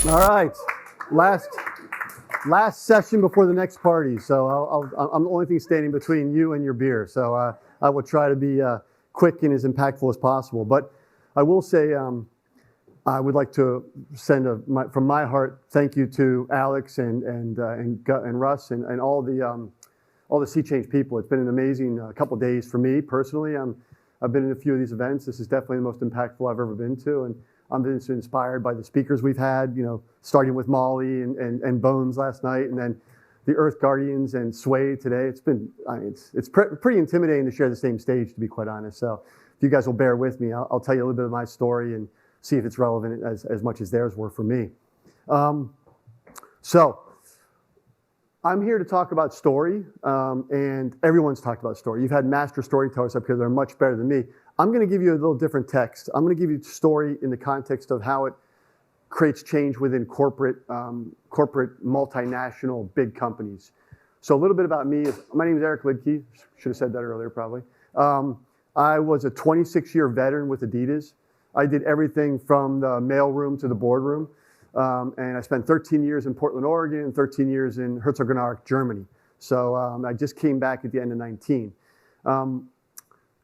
All right, last session before the next party. So I'm the only thing standing between you and your beer. So I will try to be quick and as impactful as possible. But I will say I would like to send from my heart thank you to Alex and Russ and all the Sea Change people. It's been an amazing couple days for me personally. I've been in a few of these events. This is definitely the most impactful I've ever been to, and I'm been inspired by the speakers we've had, starting with Molly and Bones last night, and then the Earth Guardians and Sway today. It's been, it's pretty intimidating to share the same stage, to be quite honest. So if you guys will bear with me, I'll tell you a little bit of my story and see if it's relevant as much as theirs were for me. So I'm here to talk about story, and everyone's talked about story. You've had master storytellers up here that are much better than me. I'm going to give you a little different text. I'm going to give you story in the context of how it creates change within corporate multinational big companies. So a little bit about me. My name is Eric Liedtke. Should have said that earlier probably. I was a 26-year veteran with Adidas. I did everything from the mailroom to the boardroom. And I spent 13 years in Portland, Oregon, and 13 years in Herzogenaurach, Germany. So I just came back at the end of 19.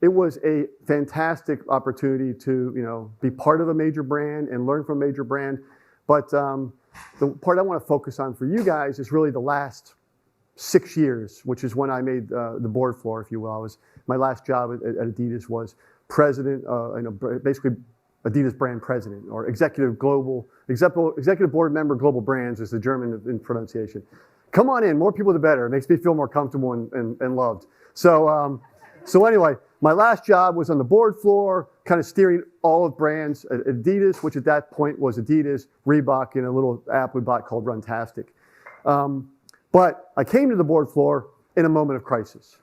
It was a fantastic opportunity to be part of a major brand and learn from a major brand. But the part I want to focus on for you guys is really the last 6 years, which is when I made the board floor, if you will. My last job at Adidas was president, basically Adidas brand president, or executive board member, global brands is the German in pronunciation. Come on in, more people the better. It makes me feel more comfortable and loved. So anyway, my last job was on the board floor, kind of steering all of brands at Adidas, which at that point was Adidas, Reebok, and a little app we bought called Runtastic. But I came to the board floor in a moment of crisis.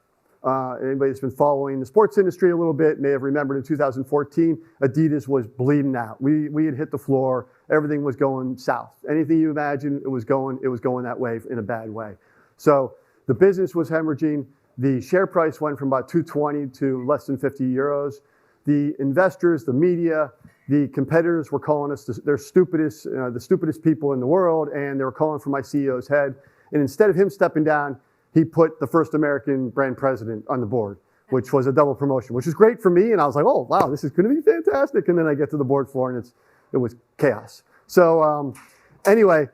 Anybody that's been following the sports industry a little bit may have remembered in 2014, Adidas was bleeding out. We had hit the floor. Everything was going south. Anything you imagine, it was going that way in a bad way. So the business was hemorrhaging. The share price went from about 220 to less than 50 euros. The investors, the media, the competitors were calling us the stupidest people in the world, and they were calling for my CEO's head. And instead of him stepping down, he put the first American brand president on the board, which was a double promotion, which was great for me. And I was like, oh, wow, this is going to be fantastic. And then I get to the board floor and it was chaos. So anyway,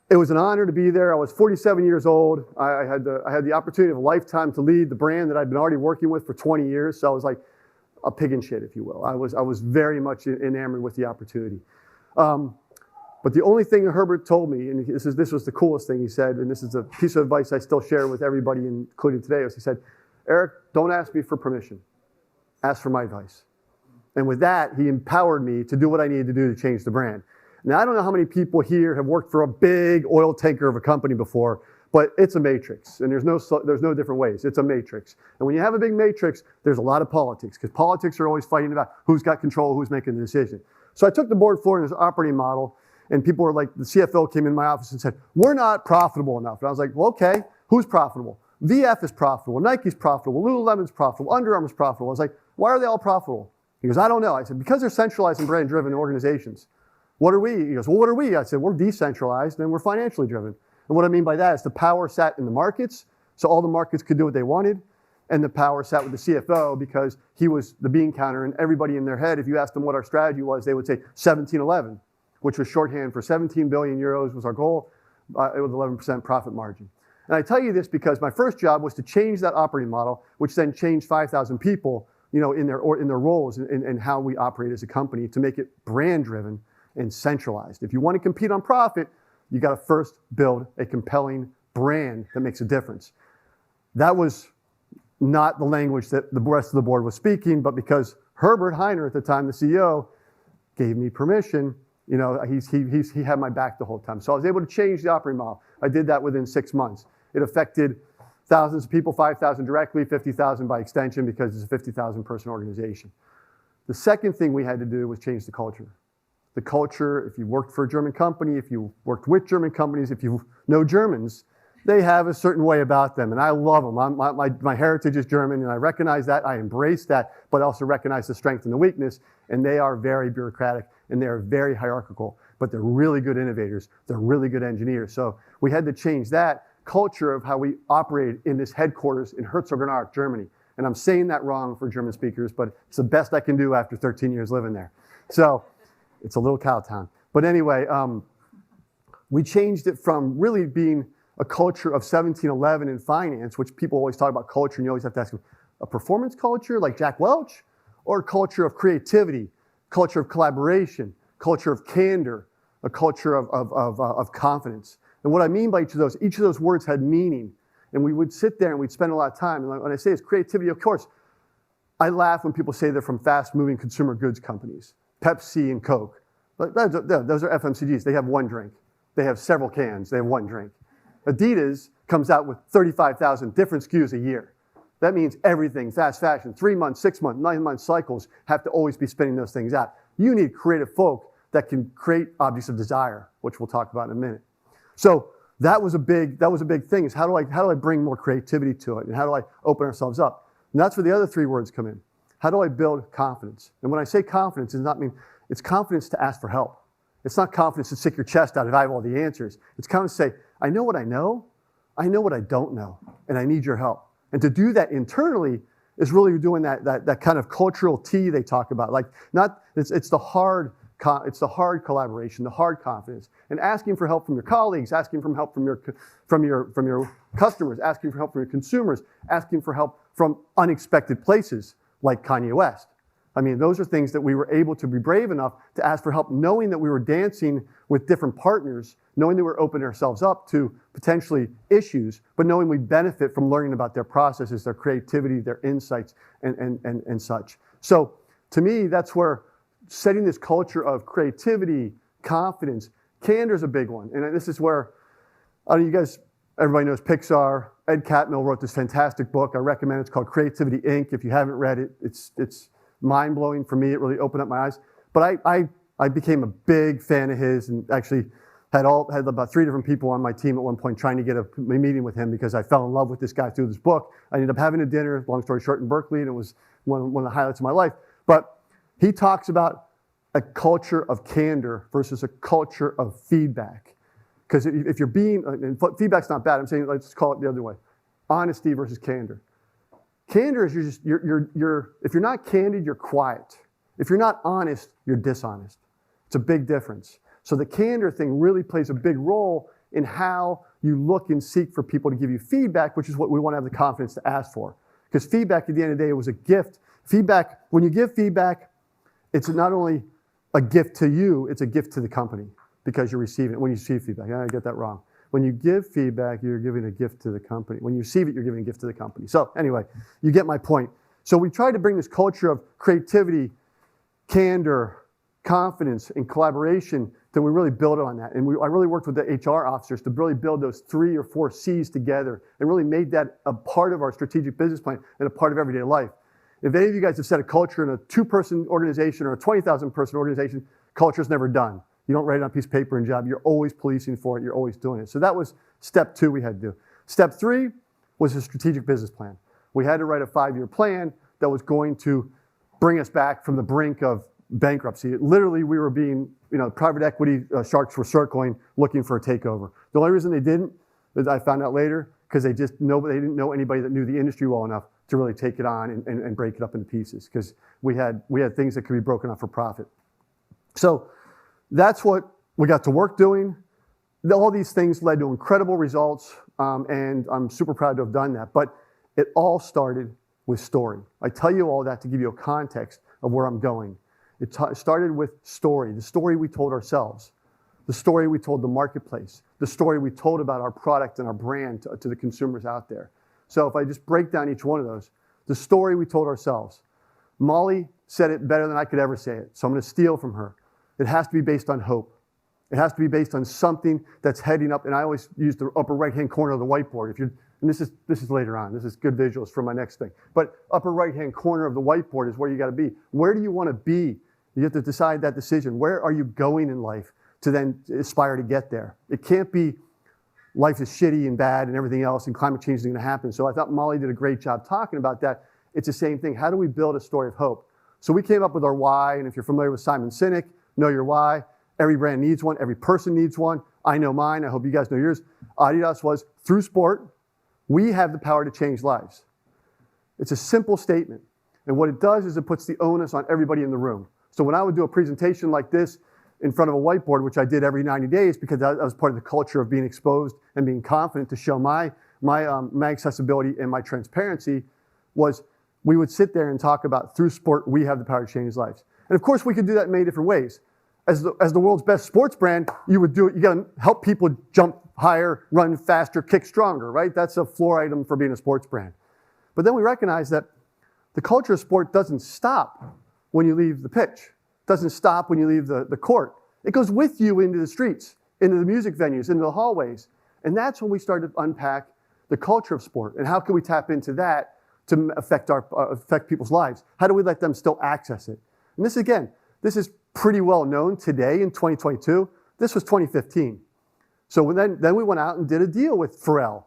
it was an honor to be there. I was 47 years old. I had the opportunity of a lifetime to lead the brand that I'd been already working with for 20 years. So I was like a pig in shit, if you will. I was very much enamored with the opportunity. But the only thing Herbert told me, and this was the coolest thing he said, and this is a piece of advice I still share with everybody, including today, was he said, Eric, don't ask me for permission. Ask for my advice. And with that, he empowered me to do what I needed to do to change the brand. Now, I don't know how many people here have worked for a big oil tanker of a company before, but it's a matrix, and there's no different ways. It's a matrix. And when you have a big matrix, there's a lot of politics, because politics are always fighting about who's got control, who's making the decision. So I took the board floor in this operating model, and people were like, the CFO came in my office and said, we're not profitable enough. And I was like, well, okay, who's profitable? VF is profitable, Nike's profitable, Lululemon's profitable, Under Armour's profitable. I was like, why are they all profitable? He goes, I don't know. I said, because they're centralized and brand-driven organizations. What are we? He goes, well, what are we? I said, we're decentralized and we're financially driven. And what I mean by that is the power sat in the markets, so all the markets could do what they wanted, and the power sat with the CFO because he was the bean counter, and everybody in their head, if you asked them what our strategy was, they would say 1711. Which was shorthand for 17 billion euros was our goal. It was 11% profit margin. And I tell you this because my first job was to change that operating model, which then changed 5,000 people, in their roles and how we operate as a company to make it brand driven and centralized. If you want to compete on profit, you got to first build a compelling brand that makes a difference. That was not the language that the rest of the board was speaking, but because Herbert Heiner at the time, the CEO, gave me permission. He had my back the whole time. So I was able to change the operating model. I did that within 6 months. It affected thousands of people, 5,000 directly, 50,000 by extension because it's a 50,000 person organization. The second thing we had to do was change the culture. The culture, if you worked for a German company, if you worked with German companies, if you know Germans, they have a certain way about them, and I love them. My heritage is German, and I recognize that. I embrace that, but also recognize the strength and the weakness, and they are very bureaucratic, and they are very hierarchical. but they're really good innovators. They're really good engineers. So we had to change that culture of how we operate in this headquarters in Herzogenaurach, Germany. And I'm saying that wrong for German speakers, but it's the best I can do after 13 years living there. So it's a little cow town. But anyway, we changed it from really being a culture of 1711 in finance, which people always talk about culture, and you always have to ask them, a performance culture like Jack Welch, or a culture of creativity, culture of collaboration, culture of candor, a culture of confidence. And what I mean by each of those words had meaning. And we would sit there and we'd spend a lot of time. And when I say it's creativity, of course, I laugh when people say they're from fast-moving consumer goods companies, Pepsi and Coke. But those are FMCGs. They have one drink. They have several cans. They have one drink. Adidas comes out with 35,000 different SKUs a year. That means everything, fast fashion, 3 months, 6 months, 9 month cycles have to always be spinning those things out. You need creative folk that can create objects of desire, which we'll talk about in a minute. So that was a big thing, is how do I bring more creativity to it, and how do I open ourselves up? And that's where the other three words come in. How do I build confidence? And when I say confidence, it's confidence to ask for help. It's not confidence to stick your chest out if I have all the answers. It's confidence to say, I know what I know what I don't know, and I need your help. And to do that internally is really doing that kind of cultural T they talk about. Like, it's the hard collaboration, the hard confidence, and asking for help from your colleagues, asking for help from your customers, asking for help from your consumers, asking for help from unexpected places like Kanye West. I mean, those are things that we were able to be brave enough to ask for help, knowing that we were dancing with different partners, knowing that we were opening ourselves up to potentially issues, but knowing we benefit from learning about their processes, their creativity, their insights, and such. So to me, that's where setting this culture of creativity, confidence, candor is a big one. And this is where, you guys, everybody knows Pixar. Ed Catmull wrote this fantastic book. I recommend it. It's called Creativity, Inc. If you haven't read it, it's mind-blowing for me. It really opened up my eyes. But I became a big fan of his, and actually had about 3 different people on my team at one point trying to get a meeting with him because I fell in love with this guy through this book. I ended up having a dinner, long story short, in Berkeley, and it was one of the highlights of my life. But he talks about a culture of candor versus a culture of feedback. Because if you're and feedback's not bad, I'm saying let's call it the other way. Honesty versus candor. Candor is if you're not candid, you're quiet. If you're not honest, you're dishonest. It's a big difference. So the candor thing really plays a big role in how you look and seek for people to give you feedback, which is what we want to have the confidence to ask for. Because feedback at the end of the day was a gift. Feedback, when you give feedback, it's not only a gift to you, it's a gift to the company because you're receiving it. When you receive feedback, I get that wrong. When you give feedback, you're giving a gift to the company. When you receive it, you're giving a gift to the company. So anyway, you get my point. So we tried to bring this culture of creativity, candor, confidence, and collaboration that we really built on that. And I really worked with the HR officers to really build those 3 or 4 C's together and really made that a part of our strategic business plan and a part of everyday life. If any of you guys have set a culture in a 2-person organization or a 20,000 person organization, culture's never done. You don't write it on a piece of paper and job. You're always policing for it. You're always doing it. So that was step 2 we had to do. Step 3 was a strategic business plan. We had to write a 5-year plan that was going to bring us back from the brink of bankruptcy. Literally, we were being, private equity sharks were circling, looking for a takeover. The only reason they didn't, as I found out later, because they didn't know anybody that knew the industry well enough to really take it on and break it up into pieces. Because we had things that could be broken up for profit. So that's what we got to work doing. All these things led to incredible results, and I'm super proud to have done that. But it all started with story. I tell you all that to give you a context of where I'm going. It started with story, the story we told ourselves, the story we told the marketplace, the story we told about our product and our brand to the consumers out there. So if I just break down each one of those, the story we told ourselves. Molly said it better than I could ever say it, so I'm going to steal from her. It has to be based on hope. It has to be based on something that's heading up, and I always use the upper right-hand corner of the whiteboard. And this is later on. This is good visuals for my next thing. But upper right-hand corner of the whiteboard is where you got to be. Where do you want to be? You have to decide that decision. Where are you going in life to then aspire to get there? It can't be life is shitty and bad and everything else and climate change is going to happen. So I thought Molly did a great job talking about that. It's the same thing. How do we build a story of hope? So we came up with our why, and if you're familiar with Simon Sinek, know your why. Every brand needs one. Every person needs one. I know mine. I hope you guys know yours. Adidas was, through sport, we have the power to change lives. It's a simple statement. And what it does is it puts the onus on everybody in the room. So when I would do a presentation like this in front of a whiteboard, which I did every 90 days because that was part of the culture of being exposed and being confident to show my accessibility and my transparency, was we would sit there and talk about, through sport, we have the power to change lives. And of course, we could do that in many different ways. As the world's best sports brand, you would do it. You got to help people jump higher, run faster, kick stronger, right? That's a floor item for being a sports brand. But then we recognize that the culture of sport doesn't stop when you leave the pitch. Doesn't stop when you leave the court. It goes with you into the streets, into the music venues, into the hallways. And that's when we started to unpack the culture of sport and how can we tap into that to affect people's lives. How do we let them still access it? And this, again, this is pretty well known today in 2022. This was 2015. So then we went out and did a deal with Pharrell.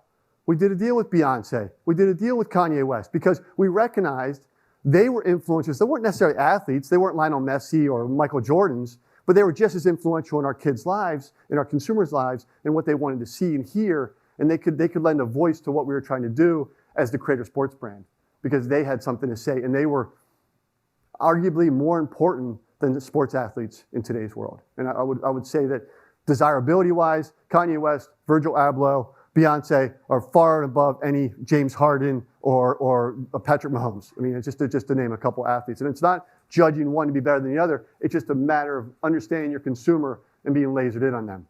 We did a deal with Beyonce. We did a deal with Kanye West because we recognized they were influencers. They weren't necessarily athletes. They weren't Lionel Messi or Michael Jordans, but they were just as influential in our kids' lives, in our consumers' lives, and what they wanted to see and hear. And they could lend a voice to what we were trying to do as the creator sports brand because they had something to say. And they were arguably more important than the sports athletes in today's world. And I would say that desirability-wise, Kanye West, Virgil Abloh, Beyonce are far and above any James Harden or Patrick Mahomes. I mean, it's just to name a couple athletes. And it's not judging one to be better than the other. It's just a matter of understanding your consumer and being lasered in on them.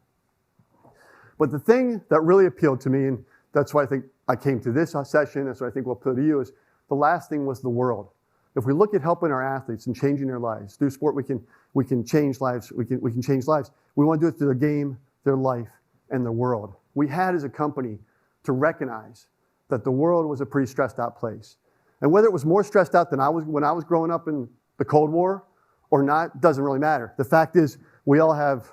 But the thing that really appealed to me, and that's why I think I came to this session, that's what I think will appeal to you, is the last thing was the world. If we look at helping our athletes and changing their lives, through sport we can change lives, we can change lives. We want to do it through their game, their life, and their world. We had as a company to recognize that the world was a pretty stressed out place. And whether it was more stressed out than I was when I was growing up in the Cold War or not, doesn't really matter. The fact is we all have,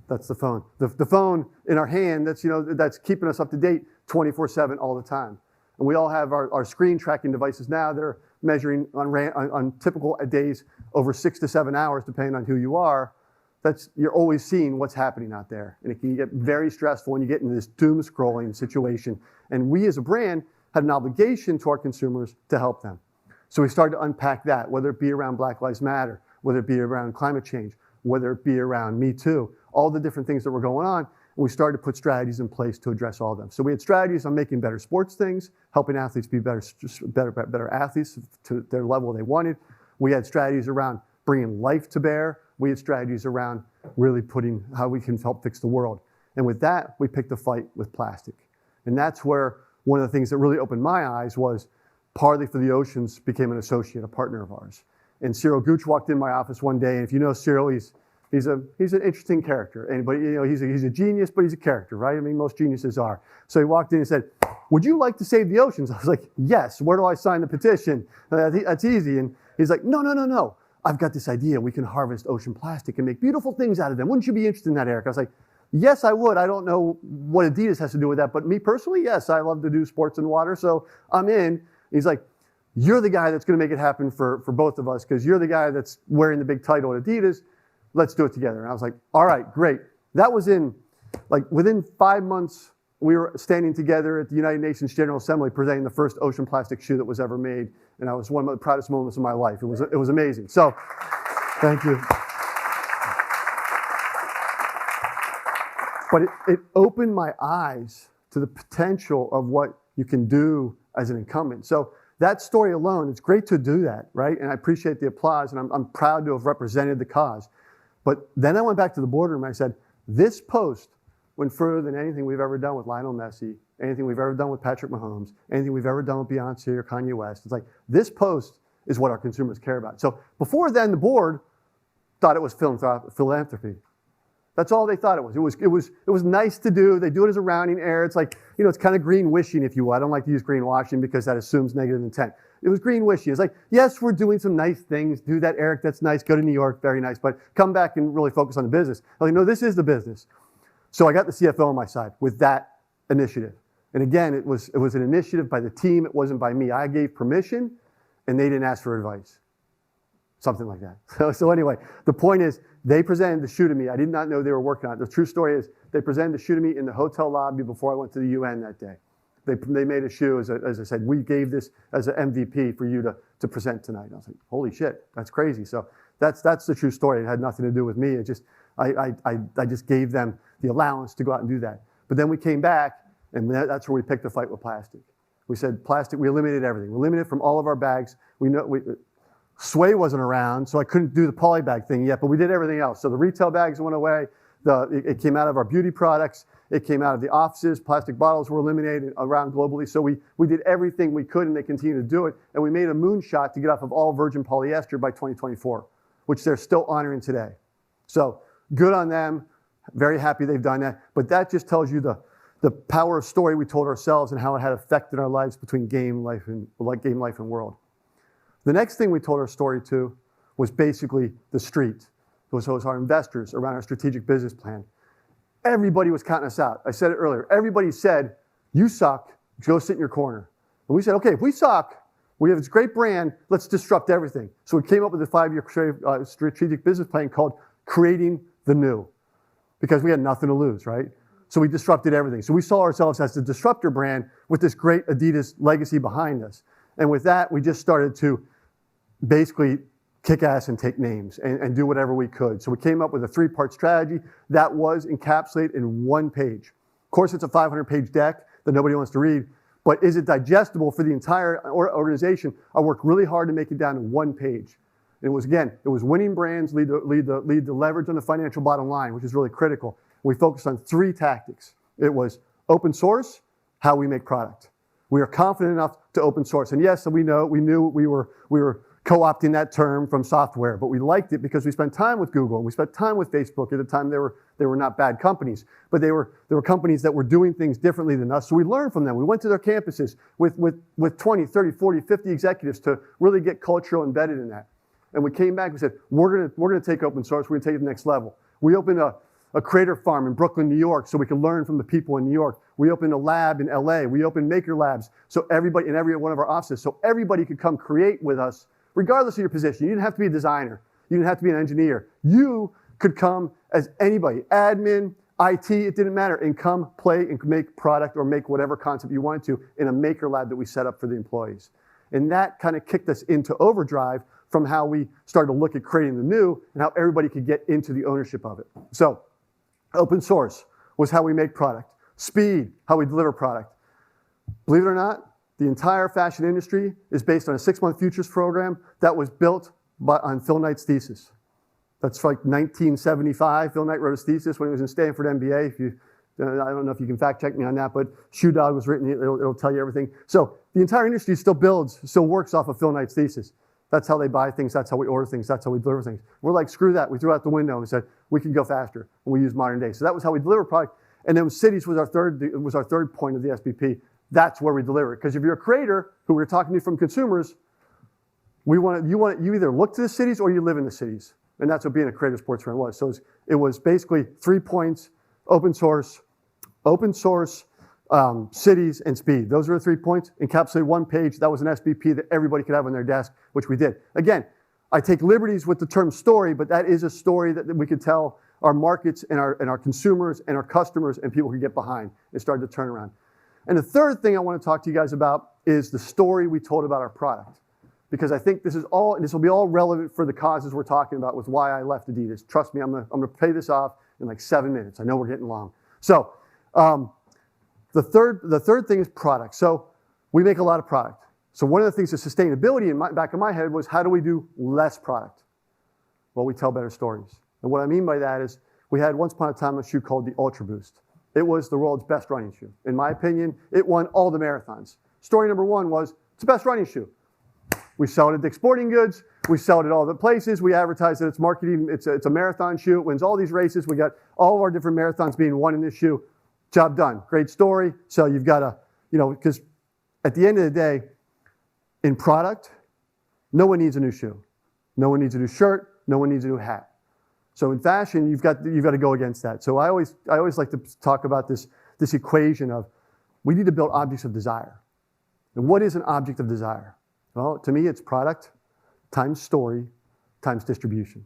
that's the phone, the phone in our hand that's keeping us up to date 24/7 all the time. And we all have our screen tracking devices now that are measuring on typical days over 6 to 7 hours, depending on who you are. You're always seeing what's happening out there. And it can get very stressful when you get into this doom scrolling situation. And we as a brand had an obligation to our consumers to help them. So we started to unpack that, whether it be around Black Lives Matter, whether it be around climate change, whether it be around Me Too, all the different things that were going on. And we started to put strategies in place to address all of them. So we had strategies on making better sports things, helping athletes be better athletes to their level they wanted. We had strategies around bringing life to bear. We had strategies around really putting how we can help fix the world. And with that, we picked a fight with plastic. And that's where one of the things that really opened my eyes was Parley for the Oceans became an associate, a partner of ours. And Cyril Gooch walked in my office one day, and if you know Cyril, he's an interesting character. He's a genius, but he's a character, right? I mean, most geniuses are. So he walked in and said, "Would you like to save the oceans?" I was like, "Yes. Where do I sign the petition?" That's easy. And he's like, No. I've got this idea. We can harvest ocean plastic and make beautiful things out of them. Wouldn't you be interested in that, Eric? I was like, "Yes, I would. I don't know what Adidas has to do with that, but me personally, yes, I love to do sports in water, so I'm in." He's like, "You're the guy that's going to make it happen for both of us because you're the guy that's wearing the big title at Adidas. Let's do it together." And I was like, "All right, great." That was within 5 months, we were standing together at the United Nations General Assembly presenting the first ocean plastic shoe that was ever made. And I was one of the proudest moments of my life. It was amazing. So, thank you. But it opened my eyes to the potential of what you can do as an incumbent. So that story alone, it's great to do that, right? And I appreciate the applause, and I'm proud to have represented the cause. But then I went back to the boardroom and I said, this post went further than anything we've ever done with Lionel Messi, anything we've ever done with Patrick Mahomes, anything we've ever done with Beyonce or Kanye West. It's like, this post is what our consumers care about. So before then, the board thought it was philanthropy. That's all they thought it was. It was nice to do. They do it as a rounding error. It's like, it's kind of green wishing, if you will. I don't like to use greenwashing because that assumes negative intent. It was green wishing. It's like, yes, we're doing some nice things. Do that, Eric. That's nice. Go to New York. Very nice. But come back and really focus on the business. I'm like, no, this is the business. So I got the CFO on my side with that initiative. And again, it was an initiative by the team. It wasn't by me. I gave permission, and they didn't ask for advice. something like that. So anyway, the point is, they presented the shoe to me. I did not know they were working on it. The true story is, they presented the shoe to me in the hotel lobby before I went to the UN that day. They made a shoe, as I said, we gave this as an MVP for you to present tonight. And I was like, holy shit, that's crazy. So that's the true story. It had nothing to do with me. It just, I just gave them the allowance to go out and do that. But then we came back, and that's where we picked a fight with plastic. We said plastic, we eliminated everything. We eliminated from all of our bags. Sway wasn't around, so I couldn't do the poly bag thing yet, but we did everything else. So the retail bags went away. It came out of our beauty products. It came out of the offices. Plastic bottles were eliminated around globally. So we did everything we could, and they continue to do it. And we made a moonshot to get off of all virgin polyester by 2024, which they're still honoring today. So good on them. Very happy they've done that. But that just tells you the power of story we told ourselves and how it had affected our lives between game life and world. The next thing we told our story to was basically the street. It was our investors around our strategic business plan. Everybody was counting us out. I said it earlier. Everybody said, you suck, go sit in your corner. And we said, okay, if we suck, we have this great brand, let's disrupt everything. So we came up with a 5-year strategic business plan called Creating the New, because we had nothing to lose, right? So we disrupted everything. So we saw ourselves as the disruptor brand with this great Adidas legacy behind us. And with that, we just started to basically kick ass and take names and do whatever we could. So we came up with a 3-part strategy that was encapsulated in 1 page. Of course, it's a 500-page deck that nobody wants to read, but is it digestible for the entire organization? I worked really hard to make it down to 1 page. And it was, again, it was winning brands lead the leverage on the financial bottom line, which is really critical. We focused on 3 tactics. It was open source, how we make product. We are confident enough to open source. And yes, we knew we were co-opting that term from software, but we liked it because we spent time with Google and we spent time with Facebook. At the time, they were not bad companies, but they were companies that were doing things differently than us. So we learned from them. We went to their campuses with 20, 30, 40, 50 executives to really get cultural embedded in that. And we came back and said, we're gonna take open source, we're gonna take it to the next level. We opened a creator farm in Brooklyn, New York, so we could learn from the people in New York. We opened a lab in LA. We opened maker labs, so everybody in every one of our offices, so everybody could come create with us, regardless of your position. You didn't have to be a designer. You didn't have to be an engineer. You could come as anybody, admin, IT, it didn't matter, and come play and make product or make whatever concept you wanted to in a maker lab that we set up for the employees. And that kind of kicked us into overdrive from how we started to look at creating the new and how everybody could get into the ownership of it. So open source was how we make product. Speed, how we deliver product. Believe it or not, the entire fashion industry is based on a 6-month futures program that was built on Phil Knight's thesis. That's like 1975. Phil Knight wrote his thesis when he was in Stanford MBA. I don't know if you can fact check me on that, but Shoe Dog was written, it'll tell you everything. So the entire industry still works off of Phil Knight's thesis. That's how they buy things, that's how we order things, that's how we deliver things. We're like, screw that. We threw out the window and said, we can go faster, and we use modern day. So that was how we deliver product. And then cities was our third point of the SBP. That's where we deliver it. Because if you're a creator, who we're talking to from consumers, you either look to the cities or you live in the cities. And that's what being a creator sports brand was. So it was basically 3 points: open source, cities, and speed. Those were the 3 points. Encapsulated 1 page. That was an SBP that everybody could have on their desk, which we did. Again, I take liberties with the term story, but that is a story that we could tell our markets and our consumers and our customers, and people could get behind and start to turn around. And the third thing I want to talk to you guys about is the story we told about our product. Because I think this will be all relevant for the causes we're talking about with why I left Adidas. Trust me, I'm gonna pay this off in like 7 minutes. I know we're getting long. So the third thing is product. So we make a lot of product. So one of the things of sustainability in back of my head was, how do we do less product? Well, we tell better stories. And what I mean by that is, we had once upon a time a shoe called the Ultra Boost. It was the world's best running shoe. In my opinion, it won all the marathons. Story number 1 was, it's the best running shoe. We sell it at Dick's Sporting Goods. We sell it at all the places. We advertise that it's marketing. It's a marathon shoe. It wins all these races. We got all of our different marathons being won in this shoe. Job done. Great story. So you've got to, because at the end of the day, in product, no one needs a new shoe. No one needs a new shirt. No one needs a new hat. So in fashion, you've got to go against that. So I always like to talk about this equation of, we need to build objects of desire. And what is an object of desire? Well, to me, it's product times story times distribution.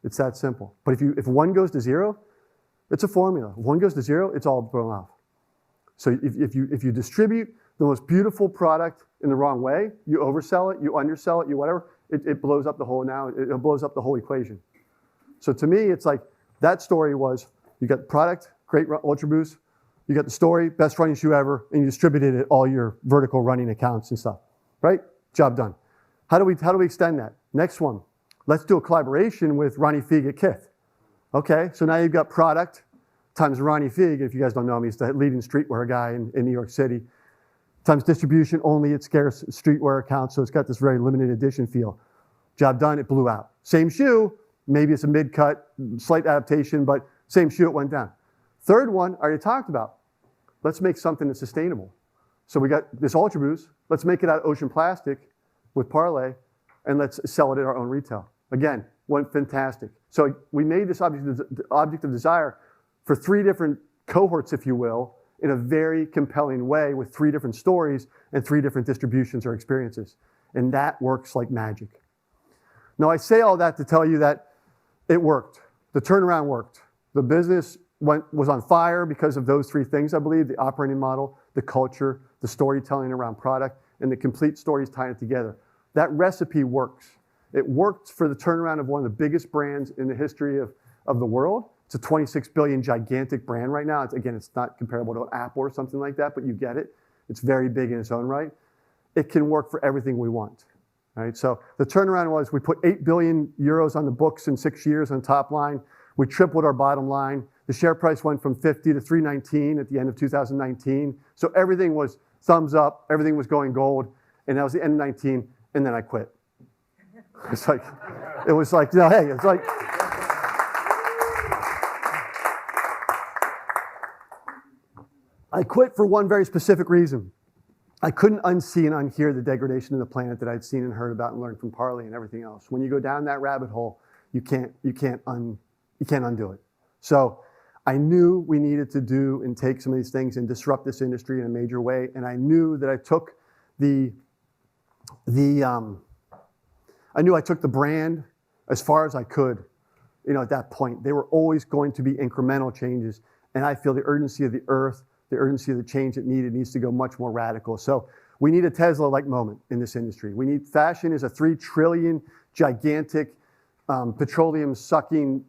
It's that simple. But if one goes to zero, it's a formula. If one goes to zero, it's all thrown off. So if you distribute the most beautiful product in the wrong way, you oversell it, you undersell it, you whatever, it blows up the whole it blows up the whole equation. So to me, it's like that story was, you got the product, great Ultra Boost, you got the story, best running shoe ever, and you distributed it all your vertical running accounts and stuff, right? Job done. How do we extend that? Next one, let's do a collaboration with Ronnie Fieg at Kith. Okay, so now you've got product times Ronnie Fieg. If you guys don't know him, he's the leading streetwear guy in New York City. Times distribution only at scarce streetwear accounts, so it's got this very limited edition feel. Job done, it blew out. Same shoe, maybe it's a mid-cut, slight adaptation, but same shoe, it went down. Third one, I already talked about. Let's make something that's sustainable. So we got this Ultra Boost, let's make it out of ocean plastic with Parley, and let's sell it at our own retail. Again, went fantastic. So we made this object of desire for 3 different cohorts, if you will, in a very compelling way with 3 different stories and 3 different distributions or experiences. And that works like magic. Now, I say all that to tell you that it worked. The turnaround worked. The business was on fire because of those 3 things, I believe: the operating model, the culture, the storytelling around product, and the complete stories tying it together. That recipe works. It worked for the turnaround of one of the biggest brands in the history of the world. It's a 26 billion gigantic brand right now. It's not comparable to Apple or something like that, but you get it. It's very big in its own right. It can work for everything we want. Right? So the turnaround was, we put 8 billion euros on the books in 6 years on top line. We tripled our bottom line. The share price went from 50 to 319 at the end of 2019. So everything was thumbs up. Everything was going gold. And that was the end of 19. And then I quit. It's like, it was like, you know, hey, it's like, I quit for one very specific reason. I couldn't unsee and unhear the degradation of the planet that I'd seen and heard about and learned from Parley and everything else. When you go down that rabbit hole, you can't undo it. So I knew we needed to do and take some of these things and disrupt this industry in a major way. And I knew that I took the brand as far as I could, you know, at that point. They were always going to be incremental changes. And I feel the urgency of the earth, the urgency of the change that needs to go much more radical. So we need a Tesla-like moment in this industry. Fashion is a 3 trillion gigantic petroleum-sucking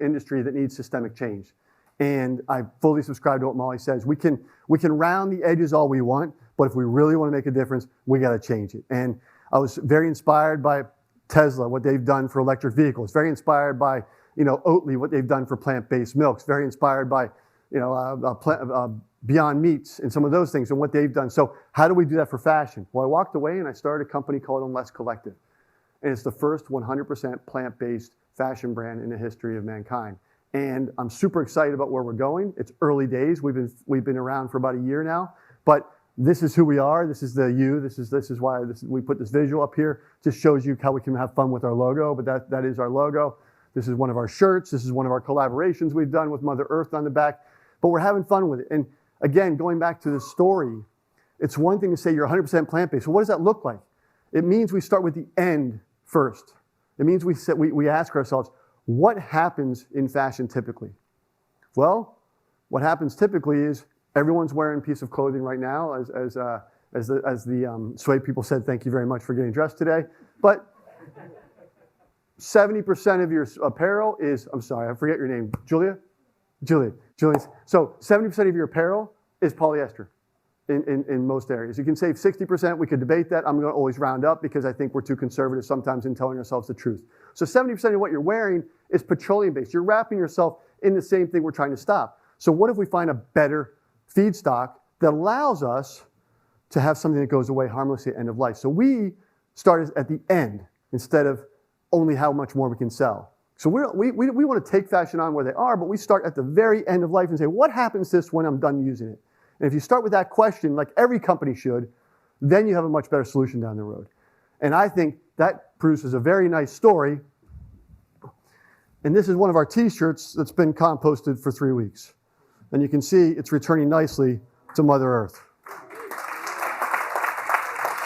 industry that needs systemic change. And I fully subscribe to what Molly says. We can round the edges all we want, but if we really want to make a difference, we got to change it. And I was very inspired by Tesla, what they've done for electric vehicles. Very inspired by, you know, Oatly, what they've done for plant-based milks. Very inspired by, you know, Beyond Meats and some of those things and what they've done. So how do we do that for fashion? Well, I walked away and I started a company called Unless Collective. And it's the first 100% plant-based fashion brand in the history of mankind. And I'm super excited about where we're going. It's early days. We've been around for about a year now, but this is who we are. This is the you. This is why we put this visual up here. Just shows you how we can have fun with our logo, but that is our logo. This is one of our shirts. This is one of our collaborations we've done with Mother Earth on the back, but we're having fun with it. And again, going back to the story, it's one thing to say you're 100% plant-based. So what does that look like? It means we start with the end first. It means we ask ourselves, what happens in fashion typically? Well, what happens typically is everyone's wearing a piece of clothing right now, as the Suede people said, thank you very much for getting dressed today. But 70% of your apparel is, I'm sorry, I forget your name, Julia? Julia. So 70% of your apparel is polyester in most areas. You can save 60%. We could debate that. I'm going to always round up because I think we're too conservative sometimes in telling ourselves the truth. So 70% of what you're wearing is petroleum-based. You're wrapping yourself in the same thing we're trying to stop. So what if we find a better feedstock that allows us to have something that goes away harmlessly at the end of life? So we started at the end instead of only how much more we can sell. So we want to take fashion on where they are, but we start at the very end of life and say, what happens to this when I'm done using it? And if you start with that question, like every company should, then you have a much better solution down the road. And I think that produces a very nice story. And this is one of our t-shirts that's been composted for 3 weeks. And you can see it's returning nicely to Mother Earth.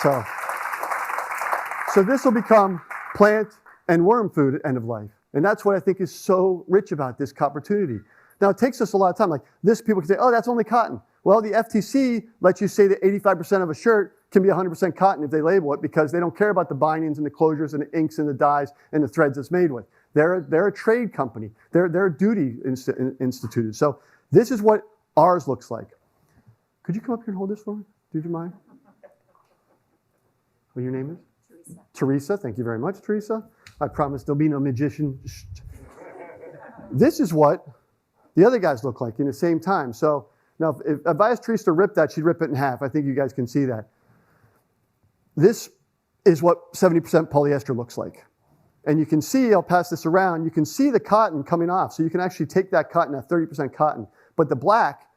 So this will become plant and worm food at end of life. And that's what I think is so rich about this opportunity. Now, it takes us a lot of time. Like this, people can say, oh, that's only cotton. Well, the FTC lets you say that 85% of a shirt can be 100% cotton if they label it, because they don't care about the bindings and the closures and the inks and the dyes and the threads it's made with. They're a trade company. They're a duty instituted. So this is what ours looks like. Could you come up here and hold this for me? Do you mind? What your name is? Teresa. Teresa, thank you very much, Teresa. I promise there'll be no magician. This is what the other guys look like in the same time. So now, if I asked Teresa to rip that, she'd rip it in half. I think you guys can see that. This is what 70% polyester looks like. And you can see, I'll pass this around, you can see the cotton coming off. So you can actually take that cotton, that 30% cotton. But the black,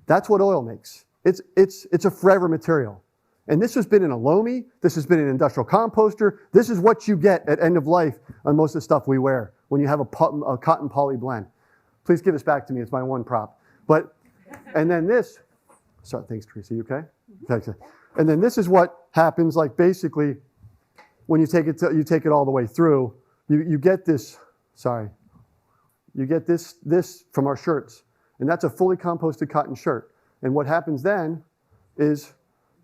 that's what oil makes. It's a forever material. And this has been in a loamy, this has been in an industrial composter. This is what you get at end of life on most of the stuff we wear when you have a cotton poly blend. Please give this back to me, it's my one prop. And then this, sorry, thanks Teresa, you okay? Thanks. And then this is what happens, like basically, when you take it all the way through, you get this, you get this from our shirts. And that's a fully composted cotton shirt. And what happens then is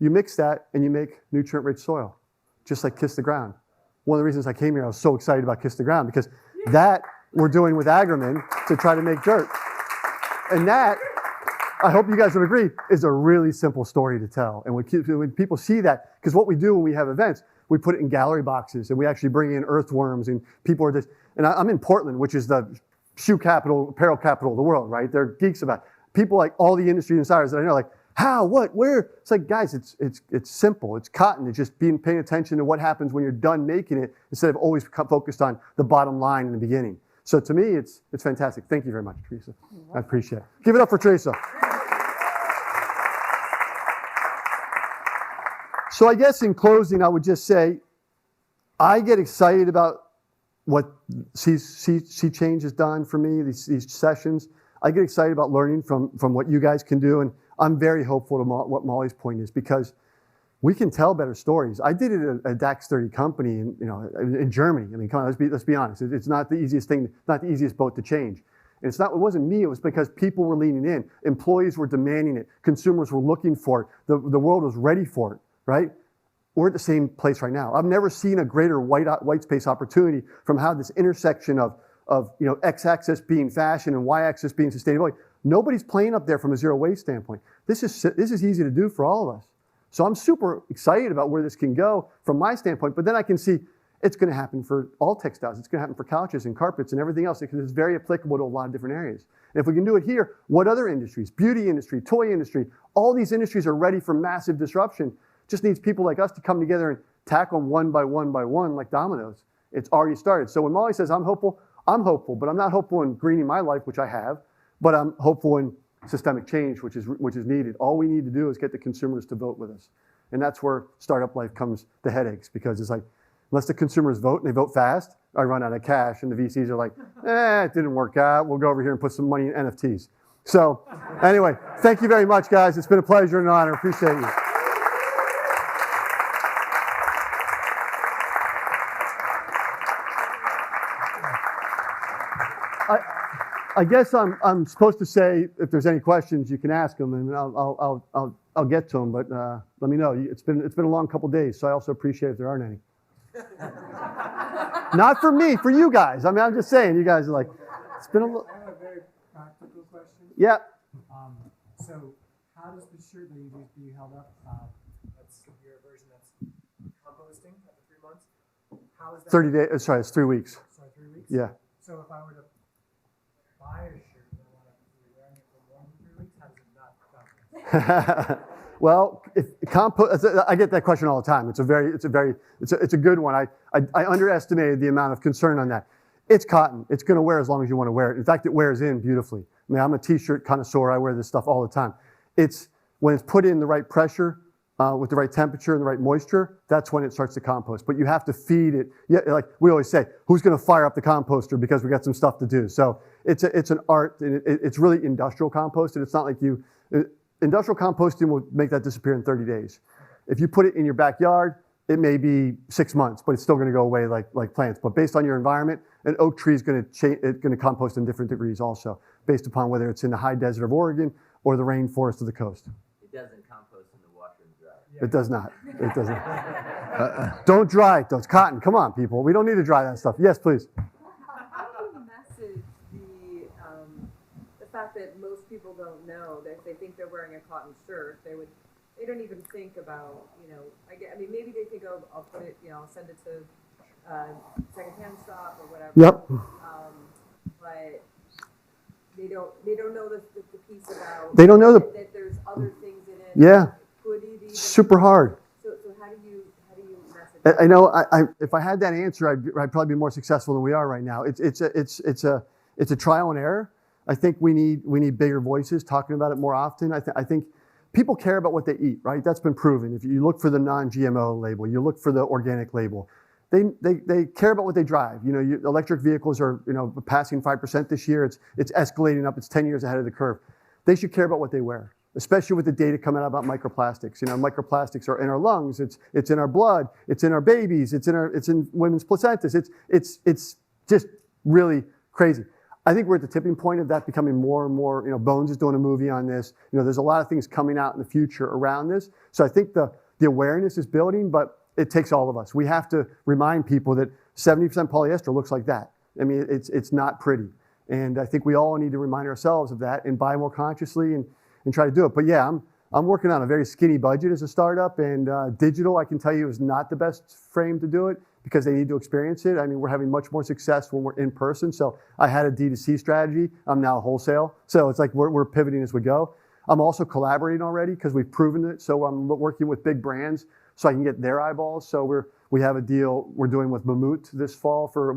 you mix that and you make nutrient-rich soil, just like Kiss the Ground. One of the reasons I came here, I was so excited about Kiss the Ground, because that we're doing with Agromin to try to make dirt. And that, I hope you guys would agree, is a really simple story to tell. And when people see that, because what we do when we have events, we put it in gallery boxes and we actually bring in earthworms and people are just, and I'm in Portland, which is the shoe capital, apparel capital of the world, right? They're geeks about it. People like all the industry insiders that I know, like, how, what, where? It's like, guys, it's simple. It's cotton. It's just paying attention to what happens when you're done making it instead of always focused on the bottom line in the beginning. So to me, it's fantastic. Thank you very much, Teresa. I appreciate it. Give it up for Teresa. So I guess in closing, I would just say, I get excited about what Sea Change has done for me, these sessions. I get excited about learning from what you guys can do, and I'm very hopeful to what Molly's point is, because we can tell better stories. I did it at a DAX 30 company in Germany. I mean, come on, let's be honest. It's not the easiest thing, not the easiest boat to change. And it wasn't me, it was because people were leaning in. Employees were demanding it. Consumers were looking for it. The world was ready for it, right? We're at the same place right now. I've never seen a greater white space opportunity from how this intersection of x-axis being fashion and y-axis being sustainability. Nobody's playing up there from a zero waste standpoint. This is easy to do for all of us. So I'm super excited about where this can go from my standpoint, but then I can see it's going to happen for all textiles. It's going to happen for couches and carpets and everything else, because it's very applicable to a lot of different areas. And if we can do it here, what other industries? Beauty industry, toy industry, all these industries are ready for massive disruption. Just needs people like us to come together and tackle them one by one by one like dominoes. It's already started. So when Molly says I'm hopeful, but I'm not hopeful in greening my life, which I have, but I'm hopeful in systemic change, which is needed. All we need to do is get the consumers to vote with us. And that's where startup life comes the headaches, because it's like, unless the consumers vote and they vote fast, I run out of cash and the VCs are like, it didn't work out. We'll go over here and put some money in NFTs. So anyway, thank you very much, guys. It's been a pleasure and an honor. Appreciate you. I guess I'm supposed to say, if there's any questions, you can ask them, and I'll get to them. But let me know. It's been a long couple days, so I also appreciate if there aren't any. Not for me, for you guys. I mean, I'm just saying, you guys are like, it's been a little. I have a very practical question. Yeah. So how does the shirt that you just be held up? That's your version that's composting after 3 months. How is that? 30 days. Sorry, it's 3 weeks. Sorry, 3 weeks. Yeah. So if I were to buy a shirt and I want to be wearing it for more than 3 weeks, how does it not compost? Well, I get that question all the time. It's a good one. I underestimated the amount of concern on that. It's cotton. It's going to wear as long as you want to wear it. In fact, it wears in beautifully. I mean, I'm a t-shirt connoisseur. I wear this stuff all the time. When it's put in the right pressure, with the right temperature and the right moisture, that's when it starts to compost. But you have to feed it. Yeah, like we always say, who's going to fire up the composter because we got some stuff to do? So it's an art. And it's really industrial composted. It's not like industrial composting will make that disappear in 30 days. If you put it in your backyard, it may be 6 months, but it's still going to go away like plants. But based on your environment, an oak tree is going to change. It's going to compost in different degrees also, based upon whether it's in the high desert of Oregon or the rainforest of the coast. It doesn't compost in the washer and dryer. It does not. It doesn't. Don't dry it though. It's cotton. Come on, people. We don't need to dry that stuff. Yes, please. How do you message the fact that most people don't know that if they think they're wearing a cotton shirt, they don't even think about, I mean, maybe they think, oh, I'll put it, I'll send it to secondhand shop or whatever. Yep. But they don't know the piece about They don't know that there's other things in it. Yeah. Could it even Super hard. So how do you message? I know. If I had that answer, I'd probably be more successful than we are right now. It's a trial and error. I think we need bigger voices talking about it more often. I think people care about what they eat, right? That's been proven. If you look for the non-GMO label, you look for the organic label, they care about what they drive. Electric vehicles are passing 5% this year. It's escalating up. It's 10 years ahead of the curve. They should care about what they wear, especially with the data coming out about microplastics. Microplastics are in our lungs. It's in our blood. It's in our babies. It's in women's placentas. It's just really crazy. I think we're at the tipping point of that becoming more and more. Bones is doing a movie on this. There's a lot of things coming out in the future around this. So I think the awareness is building, but it takes all of us. We have to remind people that 70% polyester looks like that. I mean, it's not pretty. And I think we all need to remind ourselves of that and buy more consciously and try to do it. But yeah, I'm working on a very skinny budget as a startup, and digital, I can tell you, is not the best frame to do it because they need to experience it. I mean, we're having much more success when we're in person. So I had a D2C strategy. I'm now wholesale. So it's like we're pivoting as we go. I'm also collaborating already because we've proven it. So I'm working with big brands so I can get their eyeballs. So we have a deal we're doing with Mammut this fall for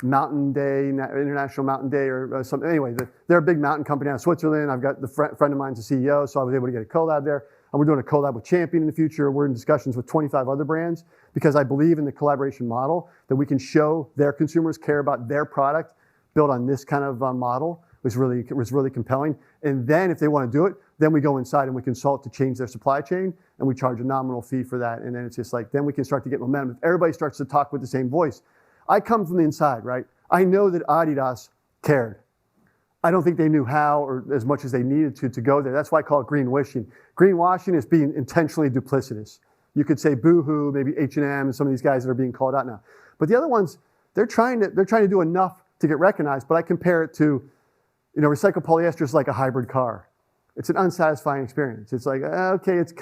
Mountain Day, International Mountain Day, or something. Anyway, they're a big mountain company out of Switzerland. I've got the friend of mine's the CEO, so I was able to get a collab there. And we're doing a collab with Champion in the future. We're in discussions with 25 other brands because I believe in the collaboration model that we can show their consumers care about their product built on this kind of model was really compelling. And then if they want to do it, then we go inside and we consult to change their supply chain, and we charge a nominal fee for that. And then it's just like, then we can start to get momentum. If everybody starts to talk with the same voice. I come from the inside, right? I know that Adidas cared. I don't think they knew how or as much as they needed to go there. That's why I call it greenwashing. Greenwashing is being intentionally duplicitous. You could say Boohoo, maybe H&M, and some of these guys that are being called out now. But the other ones, they're trying to do enough to get recognized. But I compare it to, recycled polyester is like a hybrid car. It's an unsatisfying experience. It's like, okay, it's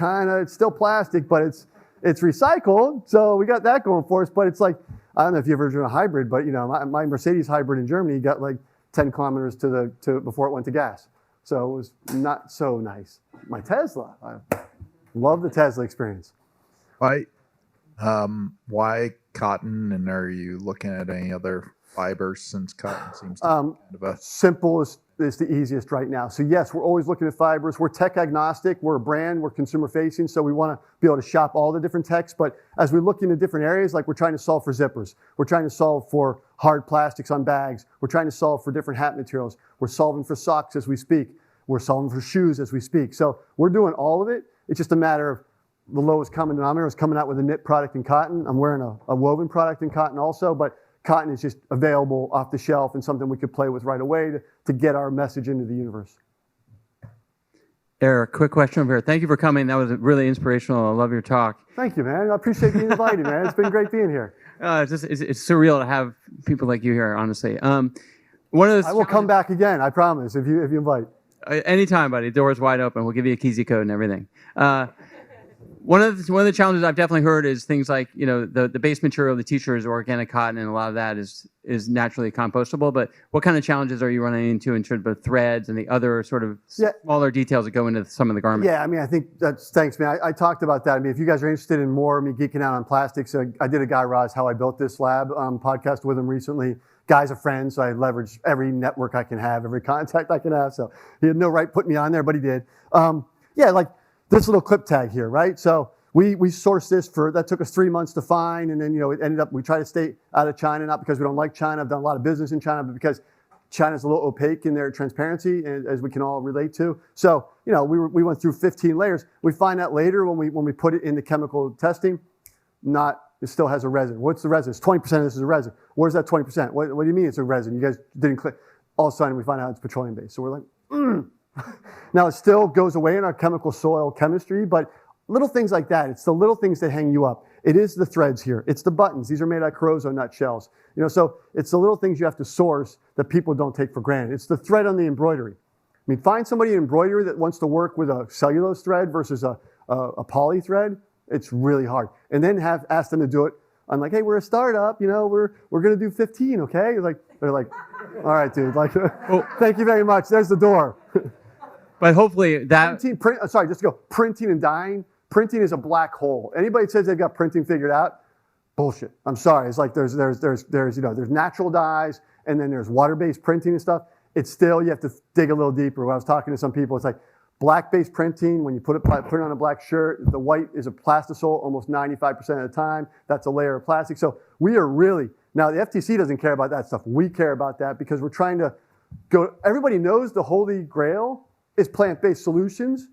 still plastic, but it's recycled. So we got that going for us. But it's like, I don't know if you ever driven a hybrid, but my Mercedes hybrid in Germany got like 10 kilometers to before it went to gas. So it was not so nice. My Tesla, I love the Tesla experience. Why cotton? And are you looking at any other fibers since cotton seems to be kind of a simple is the easiest right now. So yes, we're always looking at fibers. We're tech agnostic. We're a brand. We're consumer facing. So we want to be able to shop all the different techs. But as we look into different areas, like we're trying to solve for zippers. We're trying to solve for hard plastics on bags. We're trying to solve for different hat materials. We're solving for socks as we speak. We're solving for shoes as we speak. So we're doing all of it. It's just a matter of the lowest common denominator is coming out with a knit product in cotton. I'm wearing a woven product in cotton also, but cotton is just available off the shelf and something we could play with right away to get our message into the universe. Eric, quick question over here. Thank you for coming. That was really inspirational. I love your talk. Thank you, man. I appreciate being invited, man. It's been great being here. It's surreal to have people like you here, honestly. One of the I will come back again, I promise, if you invite. Anytime, buddy. Door's wide open. We'll give you a Keezy code and everything. One of the challenges I've definitely heard is things like, the base material of the t-shirt is organic cotton, and a lot of that is naturally compostable. But what kind of challenges are you running into in terms of threads and the other sort of smaller details that go into some of the garments? Yeah, I mean, I think thanks, man. I talked about that. I mean, if you guys are interested in more, me geeking out on plastics, I did a Guy Raz, How I Built This Lab podcast with him recently. Guy's a friend, so I leverage every network I can have, every contact I can have. So he had no right putting me on there, but he did. Like this little clip tag here, right? So we sourced this that took us 3 months to find, and then it ended up we try to stay out of China, not because we don't like China. I've done a lot of business in China, but because China's a little opaque in their transparency, as we can all relate to. So, we went through 15 layers. We find out later when we put it into chemical testing, it still has a resin. What's the resin? It's 20% of this is a resin. Where's that 20%? What do you mean it's a resin? You guys didn't click. All of a sudden we find out it's petroleum based. So we're like, Now it still goes away in our chemical soil chemistry, but little things like that. It's the little things that hang you up. It is the threads here. It's the buttons. These are made out of Corozo nut shells. So it's the little things you have to source that people don't take for granted. It's the thread on the embroidery. I mean, find somebody in embroidery that wants to work with a cellulose thread versus a poly thread. It's really hard. And then ask them to do it. I'm like, hey, we're a startup. We're going to do 15, okay? They're like, all right, dude. Thank you very much. There's the door. But hopefully that. Printing and dyeing. Printing is a black hole. Anybody that says they've got printing figured out, bullshit. I'm sorry. It's like there's natural dyes and then there's water-based printing and stuff. It's still, you have to dig a little deeper. When I was talking to some people, it's like black-based printing. When you put it on a black shirt, the white is a plastisol almost 95% of the time. That's a layer of plastic. So we are really, now the FTC doesn't care about that stuff. We care about that because we're trying to go, everybody knows the holy grail is plant-based solutions,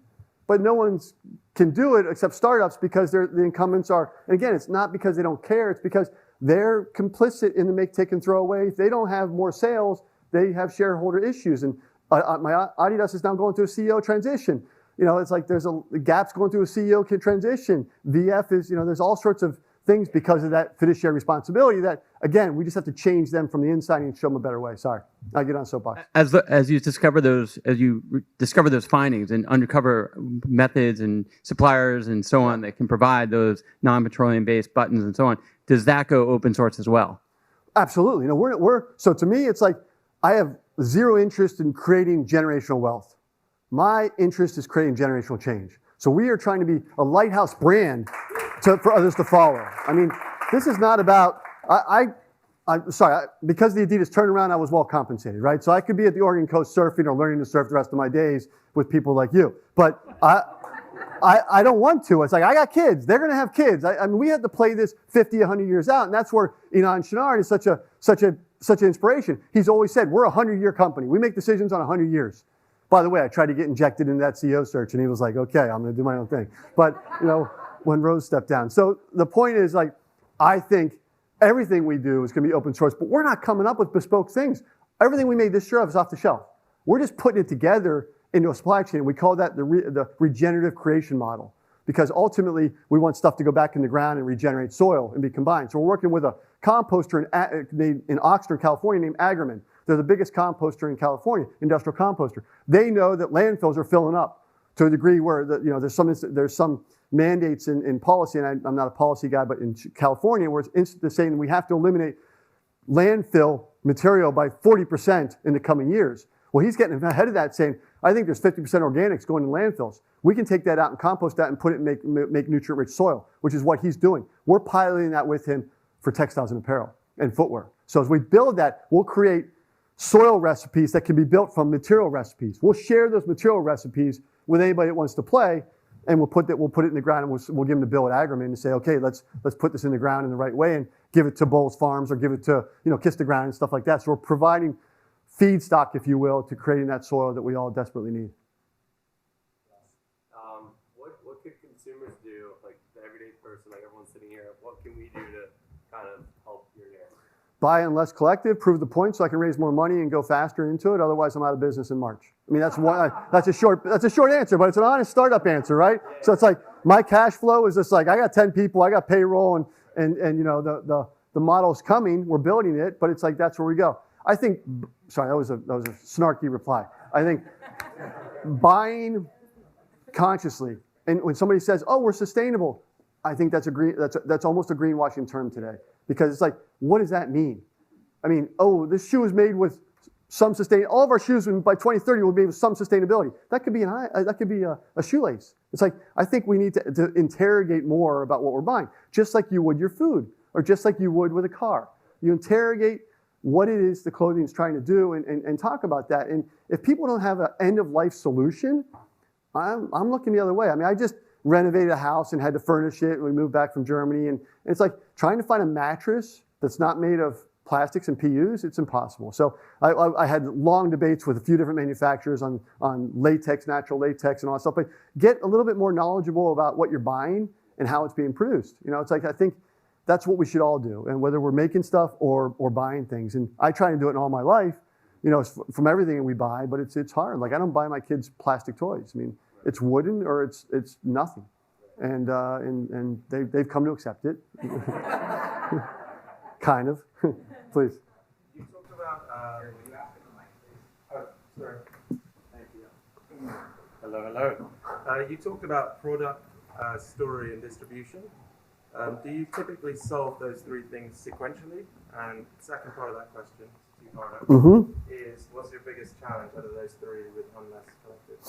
but no one's can do it except startups because the incumbents are, and again, it's not because they don't care, it's because they're complicit in the make, take, and throw away. If they don't have more sales, they have shareholder issues. And my Adidas is now going through a CEO transition. It's like there's Gap's going through a CEO transition. VF is, there's all sorts of things because of that fiduciary responsibility that, again, we just have to change them from the inside and show them a better way. Sorry, I get on soapbox. As you discover those findings and uncover methods and suppliers and so on that can provide those non-petroleum based buttons and so on, does that go open source as well? Absolutely. So to me, it's like I have zero interest in creating generational wealth. My interest is creating generational change. So we are trying to be a lighthouse brand for others to follow. I mean, this is not about, because the Adidas turnaround, I was well compensated, right? So I could be at the Oregon coast surfing or learning to surf the rest of my days with people like you. But I don't want to. It's like, I got kids. They're going to have kids. I mean, we had to play this 50, 100 years out. And that's where Inan Chenard is such an inspiration. He's always said, we're a 100-year company. We make decisions on 100 years. By the way, I tried to get injected into that CEO search, and he was like, okay, I'm going to do my own thing. But, when Rose stepped down. So the point is, I think everything we do is going to be open source, but we're not coming up with bespoke things. Everything we made this year is off the shelf. We're just putting it together into a supply chain. We call that the regenerative creation model, because ultimately we want stuff to go back in the ground and regenerate soil and be combined. So we're working with a composter in Oxnard, California, named Agroman. They're the biggest composter in California, industrial composter. They know that landfills are filling up to a degree where there's some mandates in policy, and I'm not a policy guy, but in California, where it's saying we have to eliminate landfill material by 40% in the coming years. Well, he's getting ahead of that, saying, I think there's 50% organics going in landfills. We can take that out and compost that and put it and make nutrient-rich soil, which is what he's doing. We're piloting that with him for textiles and apparel and footwear. So as we build that, we'll create soil recipes that can be built from material recipes. We'll share those material recipes with anybody that wants to play, and we'll put it in the ground, and we'll give them the bill at Agroman and say, okay, let's put this in the ground in the right way and give it to Bowles Farms or give it to Kiss the Ground and stuff like that. So we're providing feedstock, if you will, to creating that soil that we all desperately need. What could consumers do, like the everyday person, like everyone sitting here? What can we do to kind of help your hair? Buy in less collective, prove the point so I can raise more money and go faster into it. Otherwise, I'm out of business in March. I mean, that's a short answer, but it's an honest startup answer, right? So it's like my cash flow is just like I got 10 people, I got payroll, and the model's coming, we're building it, but it's like that's where we go. I think, sorry, that was a snarky reply. I think buying consciously, and when somebody says, "Oh, we're sustainable," I think that's almost a greenwashing term today, because it's like, what does that mean? I mean, oh, this shoe is made with some all of our shoes by 2030 will be made with some sustainability. That could be a shoelace. It's like, I think we need to interrogate more about what we're buying, just like you would your food, or just like you would with a car. You interrogate what it is the clothing is trying to do and talk about that. And if people don't have an end-of-life solution, I'm looking the other way. I mean, I just renovated a house and had to furnish it, and we moved back from Germany. And it's like trying to find a mattress that's not made of plastics and PUs, it's impossible. So I had long debates with a few different manufacturers on latex, natural latex, and all that stuff. But get a little bit more knowledgeable about what you're buying and how it's being produced. It's like I think that's what we should all do, and whether we're making stuff or buying things. And I try and do it in all my life, from everything we buy. But it's hard. Like I don't buy my kids plastic toys. I mean, it's wooden or it's nothing, and they've come to accept it. Kind of. Please. You talked about. Oh, sorry. Thank you. Hello. You talked about product, story, and distribution. Do you typically solve those three things sequentially? And second part of that question, is what's your biggest challenge out of those three with Unless Collective?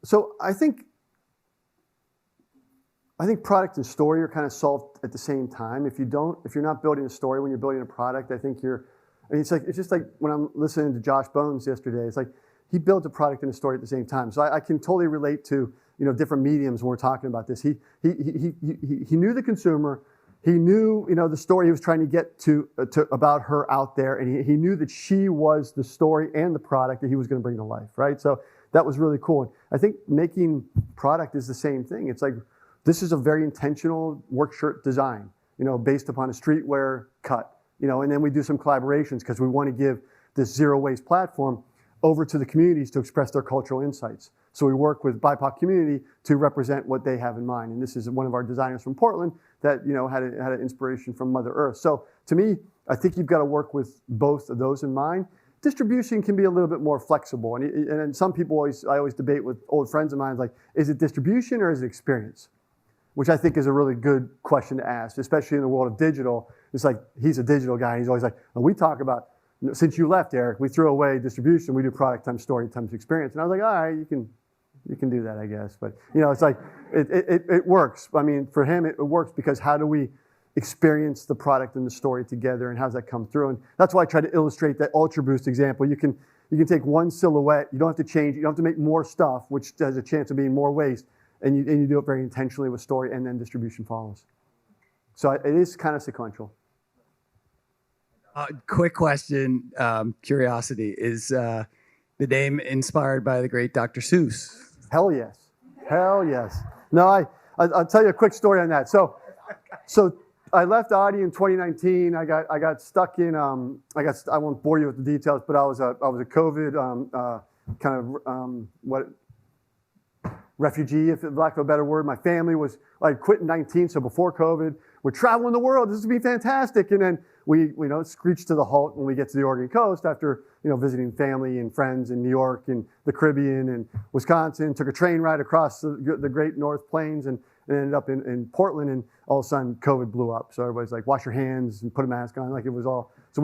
So I think product and story are kind of solved at the same time. If you're not building a story when you're building a product, I think it's just like when I'm listening to Josh Bones yesterday, it's like he built a product and a story at the same time. So I can totally relate to, different mediums when we're talking about this. He knew the consumer, he knew, the story he was trying to get to about her out there, and he knew that she was the story and the product that he was going to bring to life, right? So that was really cool. And I think making product is the same thing. It's like, this is a very intentional work shirt design, based upon a streetwear cut, and then we do some collaborations because we want to give this zero waste platform over to the communities to express their cultural insights. So we work with BIPOC community to represent what they have in mind. And this is one of our designers from Portland that, had an inspiration from Mother Earth. So to me, I think you've got to work with both of those in mind. Distribution can be a little bit more flexible. And some people I always debate with old friends of mine, like, is it distribution or is it experience? Which I think is a really good question to ask, especially in the world of digital. It's like, he's a digital guy. And he's always like, well, we talk about, since you left, Eric, we threw away distribution. We do product times story times experience. And I was like, all right, you can do that, I guess. But, it's like, it works. I mean, for him, it works because how do we experience the product and the story together, and how does that come through? And that's why I try to illustrate that Ultra Boost example. You can take one silhouette. You don't have to change it. You don't have to make more stuff, which has a chance of being more waste. And you do it very intentionally with story, and then distribution follows. So it is kind of sequential. Quick question, curiosity. Is the name inspired by the great Dr. Seuss? Hell yes. Hell yes. No, I'll tell you a quick story on that. So I left Audi in 2019. I got stuck in, I won't bore you with the details, but I was a COVID refugee, if for lack of a better word. My family I quit in 19, so before COVID, we're traveling the world. This would be fantastic. And then we screeched to the halt when we get to the Oregon coast after, visiting family and friends in New York and the Caribbean and Wisconsin, took a train ride across the Great North Plains and ended up in Portland, and all of a sudden COVID blew up. So everybody's like, wash your hands and put a mask on, like it was all. So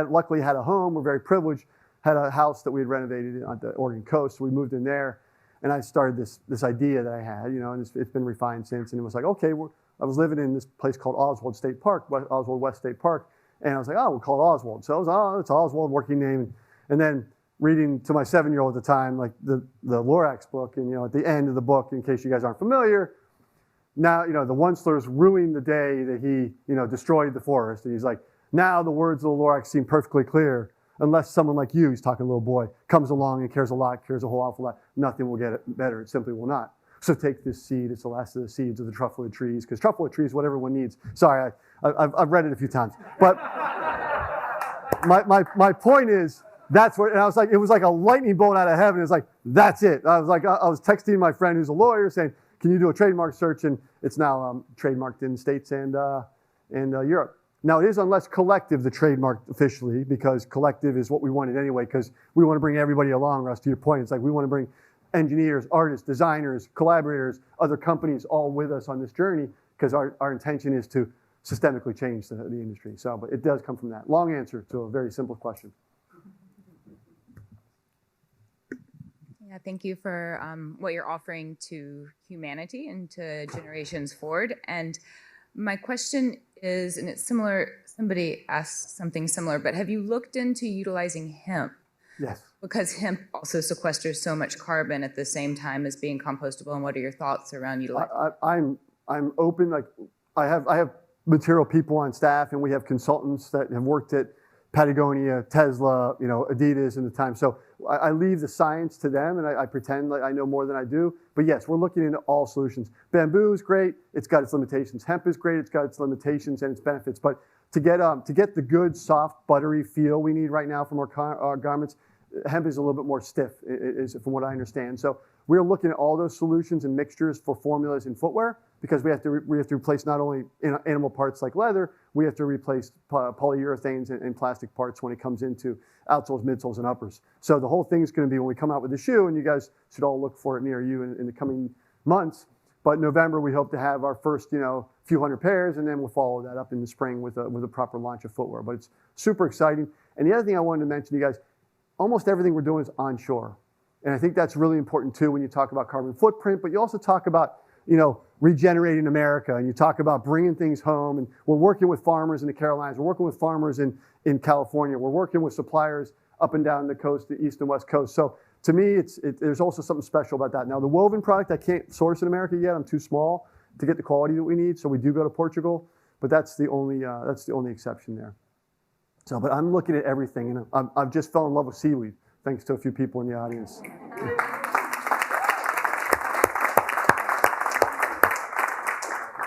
luckily had a home. We're very privileged, had a house that we had renovated on the Oregon coast. So we moved in there. And I started this idea that I had, and it's been refined since. And it was like, okay, I was living in this place called Oswald West State Park. And I was like, we'll call it Oswald. So it's Oswald, working name. And then reading to my 7-year-old at the time, like the Lorax book. And, at the end of the book, in case you guys aren't familiar, now, the Onslers ruined the day that he, destroyed the forest. And he's like, now the words of the Lorax seem perfectly clear. Unless someone like you, he's talking to a little boy, comes along and cares a whole awful lot, nothing will get it better. It simply will not. So take this seed. It's the last of the seeds of the trufflewood trees, because trufflewood trees is what everyone needs. Sorry, I've read it a few times. But my point is, that's what, and I was like, it was like a lightning bolt out of heaven. It was like, that's it. I was texting my friend who's a lawyer saying, can you do a trademark search? And it's now trademarked in the States and Europe. Now, it is Unless Collective, the trademark officially, because collective is what we wanted anyway, because we want to bring everybody along, Russ, to your point. It's like we want to bring engineers, artists, designers, collaborators, other companies all with us on this journey, because our intention is to systemically change the industry. So, but it does come from that. Long answer to a very simple question. Yeah, thank you for what you're offering to humanity and to generations forward. And my question is, and it's similar, somebody asked something similar, but have you looked into utilizing hemp? Yes. Because hemp also sequesters so much carbon at the same time as being compostable. And what are your thoughts around utilizing? I'm open. Like I have material people on staff, and we have consultants that have worked at Patagonia, Tesla, Adidas in the time. So I leave the science to them, and I pretend like I know more than I do. But yes, we're looking into all solutions. Bamboo is great. It's got its limitations. Hemp is great. It's got its limitations and its benefits. But to get the good, soft, buttery feel we need right now from our garments, hemp is a little bit more stiff, is from what I understand. So we're looking at all those solutions and mixtures for formulas in footwear, because we have to replace not only animal parts like leather, we have to replace polyurethanes and plastic parts when it comes into outsoles, midsoles, and uppers. So the whole thing is going to be when we come out with the shoe, and you guys should all look for it near you in the coming months. But November, we hope to have our first, few hundred pairs, and then we'll follow that up in the spring with a proper launch of footwear. But it's super exciting. And the other thing I wanted to mention to you guys, almost everything we're doing is onshore. And I think that's really important too when you talk about carbon footprint, but you also talk about, regenerating America, and you talk about bringing things home. And we're working with farmers in the Carolinas. We're working with farmers in California. We're working with suppliers up and down the coast, the East and West Coast. So to me, there's also something special about that. Now, the woven product, I can't source in America yet. I'm too small to get the quality that we need. So we do go to Portugal, but that's the only exception there. So, but I'm looking at everything, and I've just fell in love with seaweed, thanks to a few people in the audience.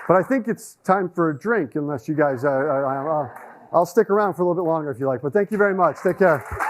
But I think it's time for a drink, unless you guys, I'll stick around for a little bit longer if you like. But thank you very much. Take care.